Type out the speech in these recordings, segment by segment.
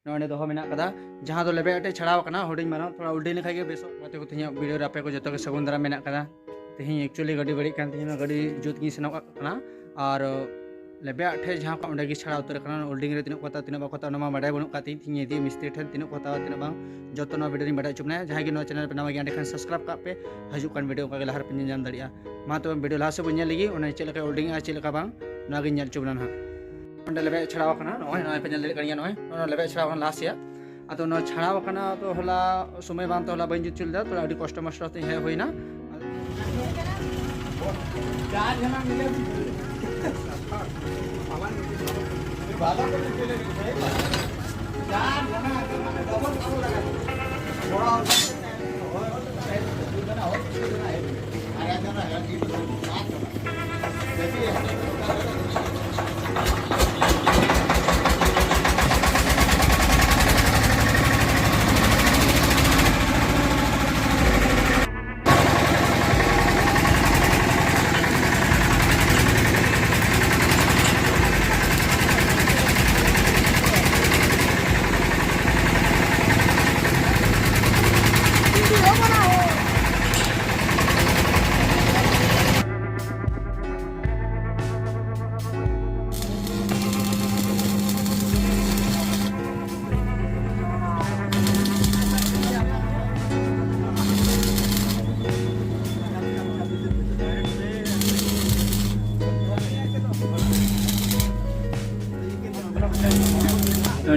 नोडे दोहो मेना कदा जहां दो लेबे अटे छड़ाव कना हुडिंग मारा थोड़ा उल्टी लेखा गे बेसो बाते को तिया वीडियो रे आपे को जतो के सगुन दारा मेना कदा तेही एक्चुअली गाड़ी बड़ी कान तिया गाड़ी जुत गी सनो कना और लेबे अटे जहां का उंडे गी छड़ा उतर कना होल्डिंग रे तिनो कोता तिनो बाकोता नमा बाडे बनु काती तिया दी मिस्त्री ठन तिनो कोता तिनो बांग जतो नो वीडियो री बाडे चुपना जहां गे नो चैनल पे नवा गे अंडे खान सब्सक्राइब का पे हजू कान वीडियो का लहर पे जान दड़िया मा तो वीडियो लास्ट से बन्या लगी ओने चेल का होल्डिंग आ चेल का बांग ना गे nyal चुबना ना ओंडे लेबे छड़ाव कना नोय ना पे nyal कनिया नोय नो लेबे छड़ाव लास्ट या अतो नो छड़ाव कना तो होला समय बांग तो होला बन जुत चुल दा तो आडी कष्ट मष्ट ते हे होइना चार जना मिले बाला को चले चार जना डबल काम लगा थोड़ा और जना और जना है आया जना है जी सात जना देखिए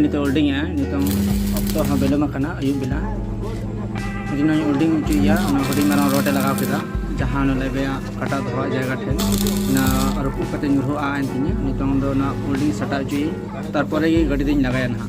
नितो होल्डिंग है नितो तो हाँ बेलो मकाना अयुब बेला जिन होल्डिंग उचुया होल्डिंग मारा रोटे लगा केदा जहाँ लेबे कटा धोआ जगह ठेन ना रपू कते नुरहो आ एंतिनी नितो दो ना होल्डिंग सटा उचुई तारपरे गाड़ी दिन लगाया ना